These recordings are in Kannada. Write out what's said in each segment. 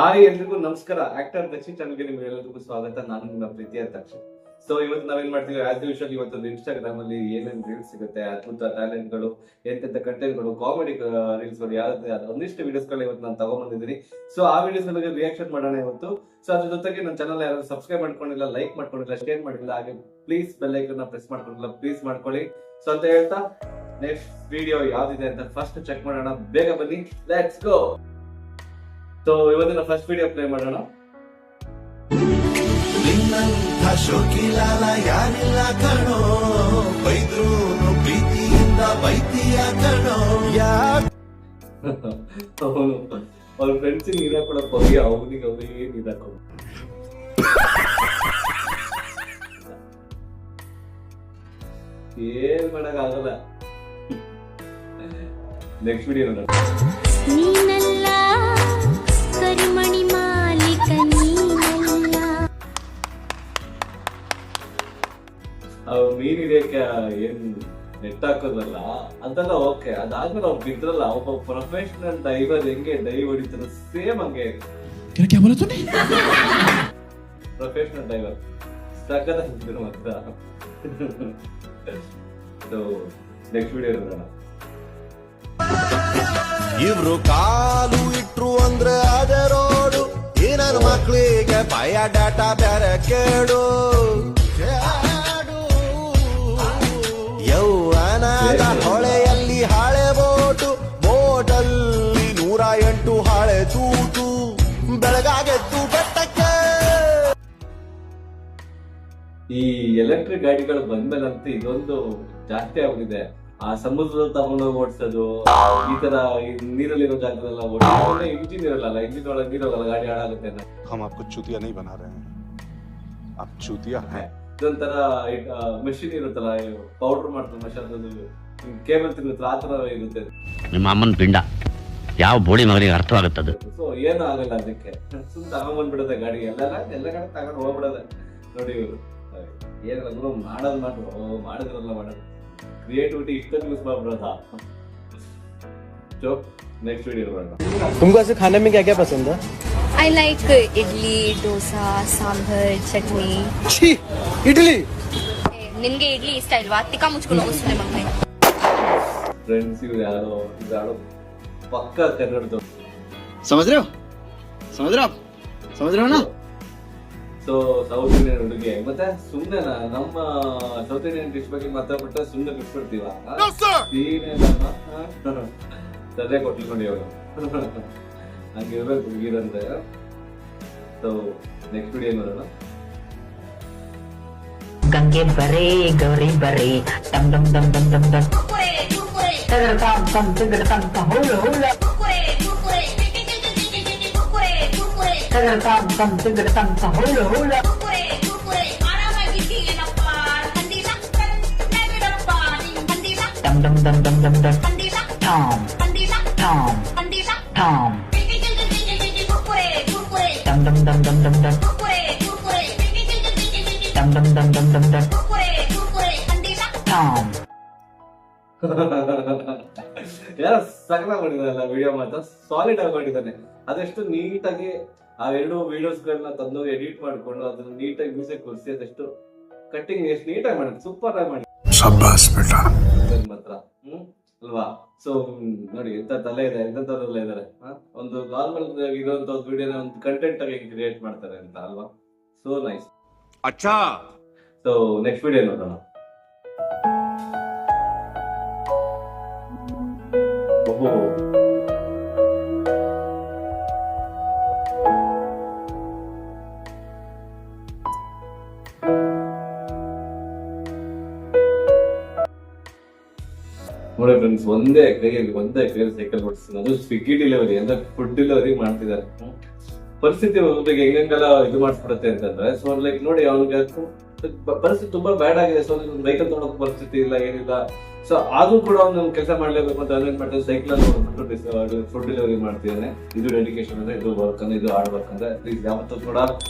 ಹಾಯ್ ಎಲ್ರಿಗೂ ನಮಸ್ಕಾರ. ಆಕ್ಟರ್ ದಕ್ಷಿಣ್ ಚಾನಲ್ಗೆ ನಿಮ್ಗೆಲ್ಲರಿಗೂ ಸ್ವಾಗತ. ನಾನು ನಿಮ್ಮ ಪ್ರೀತಿಯ ದಕ್ಷಿಣ್. ಸೊ ಇವತ್ತು ನಾವೇನ್ ಮಾಡ್ತೀವಿ, ಆಸ್ ಯೂಶುವಲ್ ಇವತ್ತೊಂದು ಇನ್ಸ್ಟಾಗ್ರಾಮ್ ಅಲ್ಲಿ ಏನೇನ್ ರೀಲ್ಸ್ ಸಿಗುತ್ತೆ, ಅದ್ಭುತ ಟ್ಯಾಲೆಂಟ್ ಗಳು, ಎಂತೆಂತ ಕಂಟೆಂಟ್ ಗಳು, ಕಾಮಿಡಿ ರೀಲ್ಸ್ ಗಳು, ಯಾವ್ದು ಒಂದಿಷ್ಟು ವಿಡಿಯೋಸ್ ಗಳು ಇವತ್ತು ನಾನು ತಗೊಂಡ್ಬಂದಿದ್ದೀನಿ. ಸೊ ಆ ವಿಡಿಯೋಸ್ ಗಳಿಗೆ ರಿಯಾಕ್ಷನ್ ಮಾಡೋಣ ಇವತ್ತು. ಸೊ ಅದ್ರ ಜೊತೆಗೆ ನನ್ನ ಚಾನಲ್ ಯಾರು ಸಬ್ಸ್ಕ್ರೈಬ್ ಮಾಡ್ಕೊಂಡಿಲ್ಲ, ಲೈಕ್ ಮಾಡ್ಕೊಂಡಿಲ್ಲ, ಶೇರ್ ಮಾಡಿಲ್ಲ, ಹಾಗೆ ಪ್ಲೀಸ್ ಬೆಲ್ ಐಕನ್ ಪ್ರೆಸ್ ಮಾಡ್ಕೊಂಡಿಲ್ಲ, ಪ್ಲೀಸ್ ಮಾಡ್ಕೊಳ್ಳಿ. ಸೊ ಅಂತ ಹೇಳ್ತಾ ನೆಕ್ಸ್ಟ್ ವಿಡಿಯೋ ಯಾವ್ದಿದೆ ಅಂತ ಫಸ್ಟ್ ಚೆಕ್ ಮಾಡೋಣ. ಬೇಗ ಬನ್ನಿ, ಲೆಟ್ಸ್ ಗೋ. ಸೊ ಇವತ್ತಿನ ಫಸ್ಟ್ ವಿಡಿಯೋ ಪ್ಲೇ ಮಾಡೋಣ. ಶೋಕಿಲಾಲ ಯಾರಿಲ್ಲ ಕಣೋ, ಬೈದ್ರು ಪ್ರೀತಿಯಿಂದ ಬೈತಿಯ ಕಣೋ. ಅವ್ರ ಫ್ರೆಂಡ್ಸ್ ನೀರ ಕೊಡಕ್ ಹೋಗಿ ಅವನಿಗೆ ನೀರ್ ಹಾಕೊಂಡು ಏನ್ ಮಾಡಕ್ ಆಗಲ್ಲ. ನೆಕ್ಸ್ಟ್ ವಿಡಿಯೋ ನೋಡೋಣ. ನೀನಲ್ಲ ಕರಿಮಣಿ ಮಾಲೀಕ ನೀನಲ್ಲ. ಮೀನ್ ಹಿಡಿಯಕ್ಕೆ ಏನ್ ನೆಟ್ ಹಾಕೋದಲ್ಲ ಅದೆಲ್ಲ ಓಕೆ. ಅದಾದ್ಮೇಲೆ ಅವ್ರು ಬಿದ್ರಲ್ಲ, ಒಬ್ಬ ಪ್ರೊಫೆಷನಲ್ ಡೈವರ್ ಹೆಂಗೆ ಡೈವ್ ಹೊಡಿತಾರ ಸೇಮ್ ಹಂಗೆ ಪ್ರೊಫೆಷನಲ್ ಡೈವರ್ ಸಕ್ಕದ ಮಾತ್ರ. ನೆಕ್ಸ್ಟ್ ವಿಡಿಯೋ ನೋಡೋಣ. ಇವ್ರು ಕಾಲು ಇಟ್ರು ಅಂದ್ರೆ ಅದೇ ರೋಡು, ಈ ನನ್ನ ಮಕ್ಳಿಗೆ ಭಯ ಡಾಟಾ ಬೇರೆ ಕೇಡು. ಯೌವನದ ಹೊಳೆಯಲ್ಲಿ ಹಾಳೆ ಬೋಟು, ಬೋಟಲ್ಲಿ 108 ಹಾಳೆ ತೂತು, ಬೆಳಗಾಗೆದ್ದು ಬೆಟ್ಟಕ್ಕೆ. ಈ ಎಲೆಕ್ಟ್ರಿಕ್ ಗಾಡಿಗಳು ಬಂದ್ಮೇಲಂತೂ ಇದೊಂದು ಜಾಸ್ತಿ ಆಗಿದೆ. ಆ ಸಮುದ್ರದ ತಗೊಂಡೋಗಿ ಓಡಿಸೋದು, ಈ ತರ ನೀರಲ್ಲಿರೋ ಜಾಗದಲ್ಲ ಓಡಿಸೋದು. ಇಂಜಿನ್ ಇರಲ್ಲ, ಇಂಜಿನ್ ಒಳಗೆ ನೀರೋಗಲ್ಲ, ಗಾಡಿ ಹಾಳಾಗುತ್ತೆ. हम आपको चूतिया नहीं बना रहे हैं, आप चूतिया हैं. ಇದೊಂಥರ ಮೆಷಿನ್ ಇರುತ್ತಲ್ಲ, ಪೌಡರ್ ಮಾಡ್ತಾರೆ ಮಷಾನ್, ಕೇಬಲ್ ತಿನ್ನುತ್ತಲ್ಲ, ಆ ತರ ಇರುತ್ತೆ. ನಿಮ್ಮ ಅಮ್ಮನ ಪಿಂಡ ಯಾವ ಬೋಳಿ ಮಗನಿಗೆ ಅರ್ಥವಾಗುತ್ತದೆ. ಸೊ ಏನು ಆಗಲ್ಲ ಅದಕ್ಕೆ, ಸುಮ್ ತಗೊಂಡ್ಬಂದ್ಬಿಡುತ್ತೆ ಗಾಡಿ. ಎಲ್ಲ ಕಡೆ ತಗೊಂಡು ಹೋಗ್ಬಿಡೋದೆ. ನೋಡಿ ಇವರು ಏನಲ್ಲ ಮಾಡಿದ್ರಲ್ಲ ಮಾಡೋದು ಕ್ರಿಯೇಟಿವಿಟಿ ಇಷ್ಟೊಂದು ಯೂಸ್ ಮಾಡ್ಬಿಡೋದ. ಸೊ ನೆಕ್ಸ್ಟ್ ವಿಡಿಯೋ ನೋಡೋಣ. तुमको ऐसे खाने में क्या क्या पसंद है? I like idli, dosa, sambar, chutney. छी, इडली. ನಿನ್ಗೆ ಇಡ್ಲಿ ಇಷ್ಟ ಇಲ್ವಾ? ತಿಕ್ಕ ಮುಚ್ಕೊಂಡು ಹೋಗಿಸ್ತೀನಿ ಮಗನೇ. ಫ್ರೆಂಡ್ಸ್ ಇವ್ರು ಯಾರೋ ಪಕ್ಕ ಕನ್ನಡದವ್ರು. समझ रहे हो? समझ रहे हो आप? समझ रहे हो ना? ಸೊ ಸೌತ್ ಇಂಡಿಯನ್ ಹುಡುಗಿ ಮತ್ತೆ ಸುಮ್ನೆ ನಮ್ಮ ಸೌತ್ ಇಂಡಿಯನ್ ಡಿಶ್ ಬಗ್ಗೆ ಮಾತಾಡ್ಬಿಟ್ರೆ ಸುಮ್ನೆ ಬಿಟ್ಬಿಡ್ತೀವ. ಸದ್ಯ ಕೊಟ್ಕೊಂಡು ಇವಾಗ ಹಂಗಿರ್ಬೇಕು ಹುಡುಗಿರಂದ್ರೆ. ಸೊ ನೆಕ್ಸ್ಟ್ ವಿಡಿಯೋ ನೋಡೋಣ. ಗಂಗೆ ಬರೇ ಗೌರಿ ಬರೇ ಡಮ್ ಡಮ್ ಡಮ್ ಡಮ್ ಡಮ್ ಡಮ್ ತಗಡತಾಂ ತಂ ತಗಡತಾಂ ತ ಹೋಳ ಹೋಳ ತಗಡತಾಂ ತಂ ತಗಡತಾಂ ತ ಹೋಳ ಹೋಳ ಡಮ್ ಡಮ್ ಡಮ್ ಡಮ್ ಡಮ್ ಡಮ್ ಟಾಮ್ ಟಾಮ್ ಟಾಮ್ ಡಮ್ ಡಮ್ ಡಮ್ ಡಮ್ ಡಮ್ ಡಮ್ ಡಮ್ ಡಮ್ ಡಮ್ ಡಮ್ ಡಮ್ ಡಮ್ ಟಾಮ್. ಯಾರ ಸಕಲ ಮಾಡಿದಾರಲ್ಲ ವಿಡಿಯೋ ಮಾತ್ರ ಸಾಲಿಡ್ ಆಗಿ ಮಾಡಿದ್ದಾನೆ. ಅದೆಷ್ಟು ನೀಟಾಗಿ ಆ ಎರಡು ವಿಡಿಯೋಸ್ ಗಳನ್ನ ತಂದು ಎಡಿಟ್ ಮಾಡ್ಕೊಂಡು ಅದನ್ನ ನೀಟಾಗಿ ಮ್ಯೂಸಿಕ್ ಕೊಡಿಸಿ ಅದೆಷ್ಟು ಕಟ್ಟಿಂಗ್ ಎಷ್ಟು ನೀಟಾಗಿ ಮಾಡಿ, ಸೂಪರ್ ಆಗಿ ಮಾಡಿ ಮಾತ್ರ. ಅಲ್ವಾ? ಸೊ ನೋಡಿ ಎಂತ ತಲೆ ಇದೆ, ಎಂತೆಲ್ಲ ಇದಾರೆ. ಒಂದು ನಾರ್ಮಲ್ ಇರುವಂತ ಒಂದು ವಿಡಿಯೋನ ಒಂದು ಕಂಟೆಂಟ್ ಆಗಿ ಕ್ರಿಯೇಟ್ ಮಾಡ್ತಾರೆ ಅಂತ ಅಲ್ವಾ? So nice. अच्छा ಸೊ ನೆಕ್ಸ್ಟ್ ವಿಡಿಯೋ ನೋಡೋಣ. ನೋಡಿ ಫ್ರೆಂಡ್ಸ್, ಒಂದೇ ಕೈಯಲ್ಲಿ ಸೈಕಲ್ ಓಡಿಸ್ತೀನಿ. ಅದು ಸ್ವಿಗ್ಗಿ ಡೆಲಿವರಿ ಅಂದ್ರೆ ಫುಡ್ ಡೆಲಿವರಿ ಮಾಡ್ತಿದ್ದಾರೆ. ಪರಿಸ್ಥಿತಿ ಒಬ್ಬರಿಗೆ ಹೆಂಗೆಲ್ಲ ಇದು ಮಾಡಿಸ್ಬಿಡುತ್ತೆ ಅಂತಂದ್ರೆ, ಸೊ ಲೈಕ್ ನೋಡಿ ಅವ್ನಿಗೆ ಪರಿಸ್ಥಿತಿ ತುಂಬಾ ಬ್ಯಾಡ್ ಆಗಿದೆ. ಸೊ ವೆಹಿಕಲ್ ತೊಗೊಳಕ್ ಪರಿಸ್ಥಿತಿ ಇಲ್ಲ, ಏನಿಲ್ಲ. ಸೊ ಆದ್ರೂ ಕೂಡ ಅವ್ನು ಕೆಲಸ ಮಾಡ್ಲೇಬೇಕು ಅಂತ ಅರೇಂಜ್ ಮಾಡ್ತಾರೆ. ಸೈಕಲ್ ಅಲ್ಲಿ ನೋಡ್ಬಿಟ್ಟು ಫುಡ್ ಡೆಲಿವರಿ ಮಾಡ್ತಿದ್ದಾನೆ. ಇದು ಡೆಡಿಕೇಶನ್ ಅಂದ್ರೆ, ಇದು ವರ್ಕ್ ಅಂದ್ರೆ, ಇದು ಹಾರ್ಡ್ ವರ್ಕ್ ಅಂದ್ರೆ. ಪ್ಲೀಸ್ ಯಾವತ್ತೂ ಕೂಡ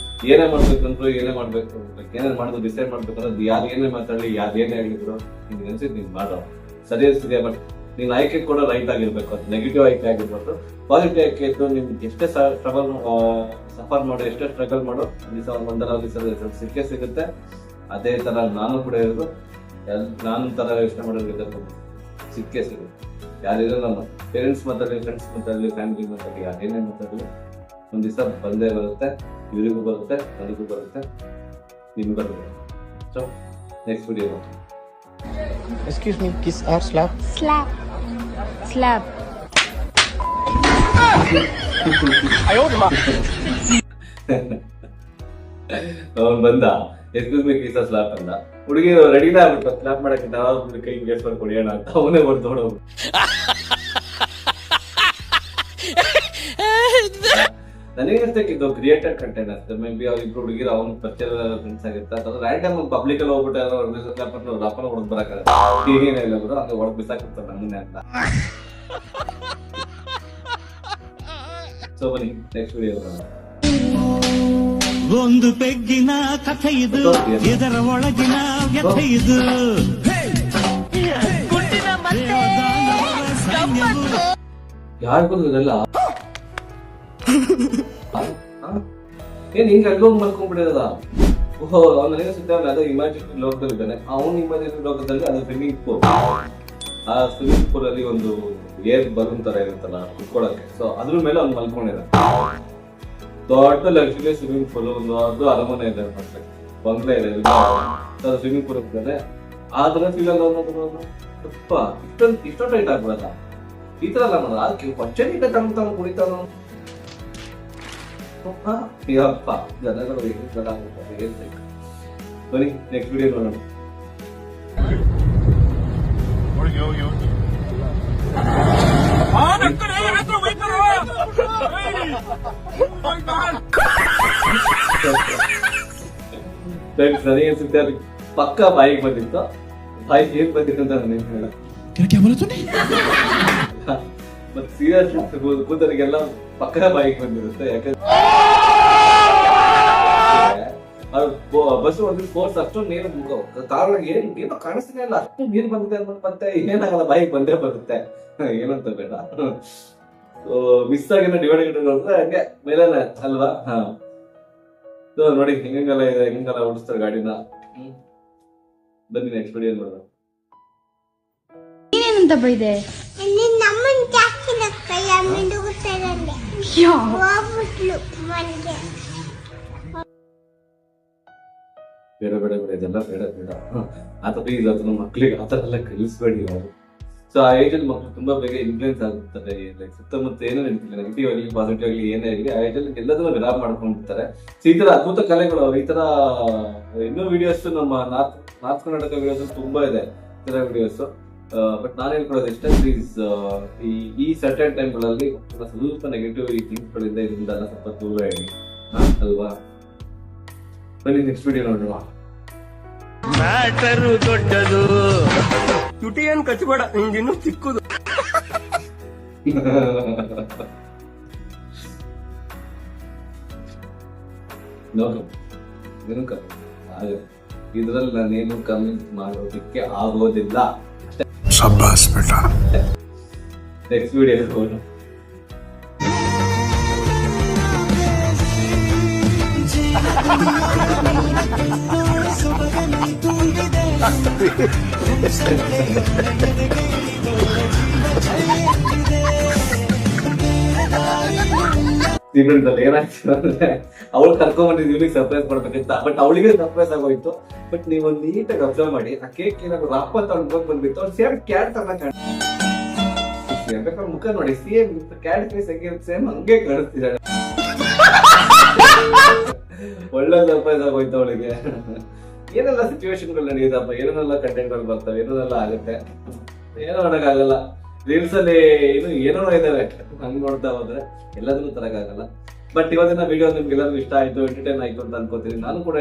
ಏನೇ ಮಾಡ್ಬೇಕಂದ್ರು ಏನೇ ಮಾಡ್ಬೇಕು, ಏನೇನ್ ಮಾಡೋದು ಡಿಸೈಡ್ ಮಾಡ್ಬೇಕಂದ್ರೆ ಯಾರು ಏನೇ ಮಾತಾಡ್ಲಿ, ಯಾರು ಏನೇ ಹೇಳಿದ್ರು ನಿಮ್ಗೆ ಅನ್ಸಿದ್ ನೀನ್ ಮಾಡೋ ಸರಿ ಅನ್ಸಿದ್ಯಾ. ಬಟ್ ನೀನ್ ಆಯ್ಕೆ ಕೂಡ ರೈಟ್ ಆಗಿರ್ಬೇಕು, ಅದು ನೆಗೆಟಿವ್ ಆಯ್ಕೆ ಆಗಿರ್ಬಾರ್ದು. ಪಾಸಿಟಿವ್ ಆಯ್ಕೆ ಇದ್ದು ನಿಮ್ಗೆ ಎಷ್ಟೇ ಸಫರ್ ಮಾಡೋ, ಎಷ್ಟೇ ಸ್ಟ್ರಗಲ್ ಮಾಡೋ, ಒಂದಲ್ಲ ಸಿಕ್ಕೇ ಸಿಗುತ್ತೆ. ಅದೇ ತರ ನಾನು ಕೂಡ ಇರೋದು, ನಾನು ತರ ಯೋಚನೆ ಮಾಡೋದು ಸಿಕ್ಕೇ ಸಿಗುತ್ತೆ. ಯಾರಿದ್ರು ನಮ್ಮ ಪೇರೆಂಟ್ಸ್ ಮಾತಾಡಲಿ, ಫ್ರೆಂಡ್ಸ್ ಮಾತಾಡಲಿ, ಫ್ಯಾಮಿಲಿ ಮಾತಾಡಲಿ, ಯಾರೇನೇ ಮಾತಾಡಲಿ, ಒಂದ್ ದಿವಸ ಬಂದೇ ಬರುತ್ತೆ. ಇವರಿಗೂ ಬರುತ್ತೆ, ನನಗೂ ಬರುತ್ತೆ, ನಿಮ್ಗೂ ಬರುತ್ತೆ. So next video. Excuse me, kiss or slap? Slap. Slap. ಅವ್ನು ಬಂದ, ಎಕ್ಸ್ಕ್ಯೂಸ್ ಮೀ ಕಿಸ್ ಸ್ಲಾಪ್ ಅಂದ. ಹುಡುಗಿ ರೆಡಿನೇ ಆಗ್ಬಿಟ್ಟು ಸ್ಲಾಪ್ ಮಾಡಕ್ಕೆ ನಾವು ಕೈ ಗೇಸ್ಕೊಂಡು ಕೊಡಿಯೋಣ ಅಂತ ಅವನೇ ಹೊಡೆದೋಡು. ನನಗೆ ಅನ್ಸಕ್ಕಿದ್ದು ಕ್ರಿಯೇಟೆಡ್ ಕಂಟೆಂಟ್ ಅಷ್ಟೇ. ಮೇ ಬಿ ಅವ್ರಿಬ್ರು ಹುಡುಗಿರು ಅವ್ನ ಪರಿಚಯ ಫ್ರೆಂಡ್ಸ್ ಆಗಿರ್ತಾರೆ, ಅಥವಾ ರ್ಯಾಂಡಮ್ ಪಬ್ಲಿಕ್ ಅಲ್ಲಿ ಹೋಗ್ಬಿಟ್ಟು ಯಾರೋ ರಪ್ಪನ ಹೊಡೆದ್ ಬರಕ್ಕಾಗಲ್ಲ, ಏನಿಲ್ಲ ಬಿಡು, ಹಂಗೆ ಹೊಡೆದ್ ಬಿಸಾಕಿರ್ತಾರೆ ನಮ್ಮನ್ನೇ ಅಂತ. ಸೊ ಬನ್ನಿ ನೆಕ್ಸ್ಟ್ ವಿಡಿಯೋ. ಒಂದು ಪೆಗ್ಗಿನ ಕಥೆ ಇದು, ಇದರ ಒಳಗಿನ ವ್ಯಥೆ ಇದು. ಯಾರಿಗೂ ಇದೆಲ್ಲ ಏನ್ ಹಿಂಗ ಎಲ್ಲೋಗ್ ಮಲ್ಕೊಂಡ್ಬಿಡಿದ. ಓಹೋ, ನನಗೆ ಸಿಗ್ತಾವಲ್ಲ, ಅದು ಇಮ್ಯಾಜಿನರಿ ಲೋಕದಲ್ಲಿ ಇದ್ದಾನೆ. ಅವನು ಇಮ್ಯಾಜಿನರಿ ಲೋಕದಲ್ಲಿ ಅದು ಸ್ವಿಮ್ಮಿಂಗ್ ಪೂಲ್. ಆ ಸ್ವಿಮ್ಮಿಂಗ್ ಪೂಲ್ ಅಲ್ಲಿ ಒಂದು ಏರ್ ಬಲೂನ್ ತರ ಇರುತ್ತಲ್ಲ ಕುತ್ಕೊಳಕ್ಕೆ, ಸೊ ಅದ್ರ ಮೇಲೆ ಅವ್ನು ಮಲ್ಕೊಂಡಿರ. ದೊಡ್ಡ ಲಕ್ಸುರಿ ಸ್ವಿಮ್ಮಿಂಗ್ ಪೂಲ್, ಒಂದು ದೊಡ್ಡ ಅರಮನೆ ಇದೆ, ಬಂಗ್ಲೆ ಇದೆ, ಸ್ವಿಮ್ಮಿಂಗ್ ಪೂಲ್ ಇರ್ತಾನೆ. ಆದ್ರೆ ಫೀಲ್ ಇಷ್ಟೊಂದು ಟೈಟ್ ಆಗ್ಬಿಡಲ್ಲ. ಈ ತರ ಎಲ್ಲ ಮಾಡೋದು, ಅದಕ್ಕೆ ಪಚ್ಚನಿ ತಮ್ಮ ಕುಡಿತಾನು. ಯಪ್ಪ, ಜನಗಳು ಹೇಳ್ಬೇಕು. ಬನ್ನಿ ನೆಕ್ಸ್ಟ್ ವಿಡಿಯೋ ನೋಡೋಣ. ನನಗೆ ಅನ್ಸುತ್ತೆ ಅದು ಪಕ್ಕ ಬಾಯಿಗೆ ಬಂದಿತ್ತು. ಬಾಯಿಗೆ ಏನ್ ಬಂದಿತ್ತು ಅಂತ ನನಗೆ ಹೇಳ. ಮತ್ತೆ ಸೀರಿಯಸ್ ಕೂತರಿಗೆಲ್ಲ ಪಕ್ಕ ಬಾಯಿಗೆ ಬಂದಿರುತ್ತೆ. ಯಾಕಂದ್ರೆ ಬಸ್ ಹೊಡೆದ್ರೆ ಫೋರ್ಸ್ ಅಷ್ಟೊಂದು ನೀರು ಕಾರಣ ಏನೋ ಕಾಣಿಸ್ತಾನೆ ಇಲ್ಲ, ಅಷ್ಟು ನೀರು ಬಂದಿದೆ ಅನ್ಬಿಟ್ಟು ಮತ್ತೆ ಏನಾಗಲ್ಲ, ಬಾಯಿಗೆ ಬಂದೇ ಬರುತ್ತೆ. ಏನಂತ ಬೇಡ, ಮಿಸ್ ಆಗಿನ ಡಿವೈಡ್ ನೋಡಿದ್ರೆ ಹಂಗೆ ಮೇಲೇನೆ ಅಲ್ವಾ. ಹಾ, ನೋಡಿ ಹೆಂಗೆಲ್ಲ ಇದೆ, ಹೆಂಗೆಲ್ಲ ಓಡಿಸ್ತಾರೆ ಗಾಡಿನ. ಬನ್ನಿ ನೆಕ್ಸ್ಟ್ ವಿಡಿಯೋ ನೋಡೋಣ. ಏನೇನಂತ ಬೈದೆ? ಬೇಡ ಬೇಡ ಬೇಡ, ಇದೆಲ್ಲ ಬೇಡ ಬೇಡ. ಆತ ಪ್ಲೀಸ್ ಆತನ ಮಕ್ಳಿಗೆ ಆತರ ಎಲ್ಲ ಕಲಿಸ್ಬೇಡಿ ಅವರು. ಸೊ ಆ ಏಜ್ ಅಲ್ಲಿ ಮಕ್ಳು ತುಂಬಾ ಬೇಗ ಇನ್ಫ್ಲೂಯೆನ್ಸ್ ಆಗುತ್ತಾರೆ. ಲೈಕ್ ಸುತ್ತಮುತ್ತ ಏನೋ ನಡೀತಿಲ್ಲ, ನೆಗೆಟಿವ್ ಆಗಲಿ ಪಾಸಿಟಿವ್ ಆಗಲಿ ಏನೇ ಆಗಲಿ ಆ ಏಜ್ ಅಲ್ಲಿ ಎಲ್ಲದನ್ನ ವಿರಾಮ್ ಮಾಡ್ಕೊಂಡಿರ್ತಾರೆ. ಸೊ ಈ ತರ ಅದ್ಭುತ ಕಲೆಗಳು, ಈ ತರ ಇನ್ನೂ ವಿಡಿಯೋಸ್ ನಮ್ಮ ನಾರ್ತ್ ಕರ್ನಾಟಕ ವಿಡಿಯೋಸ್ ತುಂಬಾ ಇದೆ, ಈ ತರ ವಿಡಿಯೋಸ್. ಬಟ್ ನಾನು ಹೇಳ್ಕೊಡೋದು ಇಷ್ಟ, ಪ್ಲೀಸ್ ಈ ಸರ್ಟನ್ ಟೈಮ್ಗಳಲ್ಲಿ ಸ್ವಲ್ಪ ನೆಗೆಟಿವ್ ಈ ಥಿಂಗ್ಸ್ಗಳಿಂದ ಇದರಿಂದ ಸ್ವಲ್ಪ ದೂರ ಹೇಳಿ ಅಲ್ವಾ. ಬನ್ನಿ ನೆಕ್ಸ್ಟ್ ವಿಡಿಯೋ ನೋಡೋಣ. ಮ್ಯಾಟರು ದೊಡ್ಡದು, ತುಟಿ ಏನ್ ಕಚ್ಚಬೇಡ, ನಿಂಗಿನ್ನು ಚಿಕ್ಕದು. ಇದ್ರಲ್ಲಿ ನಾನೇನು ಕಮೆಂಟ್ ಮಾಡೋದಕ್ಕೆ ಆಗೋದಿಲ್ಲ. ನೆಕ್ಸ್ಟ್ ವಿಡಿಯೋ ನೋಡೋಣ. ಏನಾಯ್ತು ಅಂದ್ರೆ ಅವಳು ಕರ್ಕೊಂಡ್ಬಂದಿದ್ದು ಇವ್ನಿಗೆ ಸರ್ಪ್ರೈಸ್ ಮಾಡ್ಬೇಕಿತ್ತ, ಬಟ್ ಅವಳಿಗೆ ಸರ್ಪ್ರೈಸ್ ಆಗೋಯ್ತು. ಬಟ್ ನೀವು ನೀಟಾಗಿ ಅಬ್ಸರ್ವ್ ಮಾಡಿ, ಆ ಕೇಕ್ ಏನಾದ್ರು ರಾಪ್ ಅಂತ ಅನ್ಕೊಂಡ್ ಬಂದ್ಬಿಟ್ಟು ಅವ್ರು ಸೇಮ್ ಕ್ಯಾಟ್ ತರ ಕಾಣಿಸ್ತಿದ್ದಾರೆ. ಮುಖ ನೋಡಿ, ಸೇಮ್ ಕ್ಯಾಟ್ ಫೇಸ್ ಹೆಂಗೆ ಸೇಮ್ ಹಂಗೆ ಕಾಣಿಸ್ತಿದ್ದಾಳೆ. ಒಳ್ಳೆ ಸರ್ಪ್ರೈಸ್ ಆಗೋಯ್ತು ಅವಳಿಗೆ. ಏನೆಲ್ಲ ಸಿಚುವೇಶನ್ಗಳು ನಡೆಯುತ್ತಪ್ಪ, ಏನೇನೆಲ್ಲ ಕಂಟೆಂಟ್ಗಳು ಬರ್ತವೆ, ಏನೇನೆಲ್ಲ ಆಗುತ್ತೆ, ಏನೋ ಮಾಡೋಕ್ಕಾಗಲ್ಲ. ರೀಲ್ಸ್ ಅಲ್ಲಿ ಏನೋ ಇದಾವೆ, ಹಂಗ್ ನೋಡ್ತಾ ಹೋದ್ರೆ ಎಲ್ಲದನ್ನೂ ತರಕಾಗಲ್ಲ. ಬಟ್ ಇವತ್ತಿನ ವಿಡಿಯೋ ನಿಮ್ಗೆಲ್ಲರಿಗೂ ಇಷ್ಟ ಆಯ್ತು, ಎಂಟರ್ಟೈನ್ ಆಯ್ತು ಅಂತ ಅನ್ಕೋತೀನಿ. ನಾನು ಕೂಡ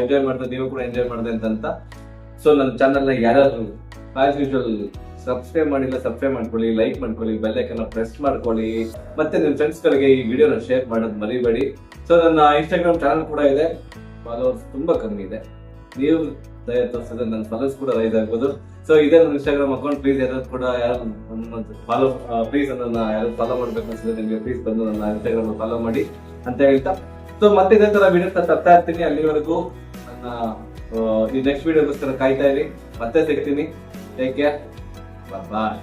ಎಂಜಾಯ್ ಮಾಡ್ದೆ, ನೀವು ಕೂಡ ಎಂಜಾಯ್ ಮಾಡಿದೆ ಅಂತ. ಸೊ ನನ್ನ ಚಾನಲ್ನ ಯಾರಾದ್ರೂ ಆಸ್ ಯೂಶುವಲ್ ಸಬ್ಸ್ಕ್ರೈಬ್ ಮಾಡಿಲ್ಲ, ಸಬ್ಸ್ಕ್ರೈಬ್ ಮಾಡ್ಕೊಳ್ಳಿ, ಲೈಕ್ ಮಾಡ್ಕೊಳ್ಳಿ, ಬೆಲ್ ಐಕಾನ್ ಪ್ರೆಸ್ ಮಾಡ್ಕೊಳ್ಳಿ, ಮತ್ತೆ ನಿಮ್ಮ ಫ್ರೆಂಡ್ಸ್ ಗಳಿಗೆ ಈ ವಿಡಿಯೋನ ಶೇರ್ ಮಾಡೋದು ಮರಿಬೇಡಿ. ಸೊ ನನ್ನ ಇನ್ಸ್ಟಾಗ್ರಾಮ್ ಚಾನಲ್ ಕೂಡ ಇದೆ, ಫಾಲೋವರ್ಸ್ ತುಂಬಾ ಕಮ್ಮಿ ಇದೆ. ನೀವು ದಯ ತೋರಿಸಿದ್ರೆ ನನ್ನ ಫಾಲೋಸ್ ಕೂಡ ರೈಸ್ ಆಗ್ಬೋದು. ಸೊ ಇದೇ ನನ್ನ ಇನ್ಸ್ಟಾಗ್ರಾಮ್ ಅಕೌಂಟ್. ಪ್ಲೀಸ್ ಯಾರು ಕೂಡ ಫಾಲೋ ಪ್ಲೀಸ್ ನನ್ನ ಯಾರು ಫಾಲೋ ಮಾಡ್ಬೇಕು ಅನ್ಸಿದ್ರೆ ನಿಮಗೆ ಪ್ಲೀಸ್ ಬಂದು ನನ್ನ ಇನ್ಸ್ಟಾಗ್ರಾಮ್ ಫಾಲೋ ಮಾಡಿ ಅಂತ ಹೇಳ್ತಾ, ಸೊ ಮತ್ತೆ ಇದೇ ತರ ವಿಡಿಯೋಸ್ ತರ್ತಾ ಇರ್ತೀನಿ. ಅಲ್ಲಿವರೆಗೂ ನನ್ನ ಈ ನೆಕ್ಸ್ಟ್ ವಿಡಿಯೋಗೋಸ್ಕರ ಕಾಯ್ತಾ ಇರಿ. ಮತ್ತೆ ಸಿಗ್ತೀನಿ. ಟೇಕ್ ಕೇರ್, ಬಾಯ್.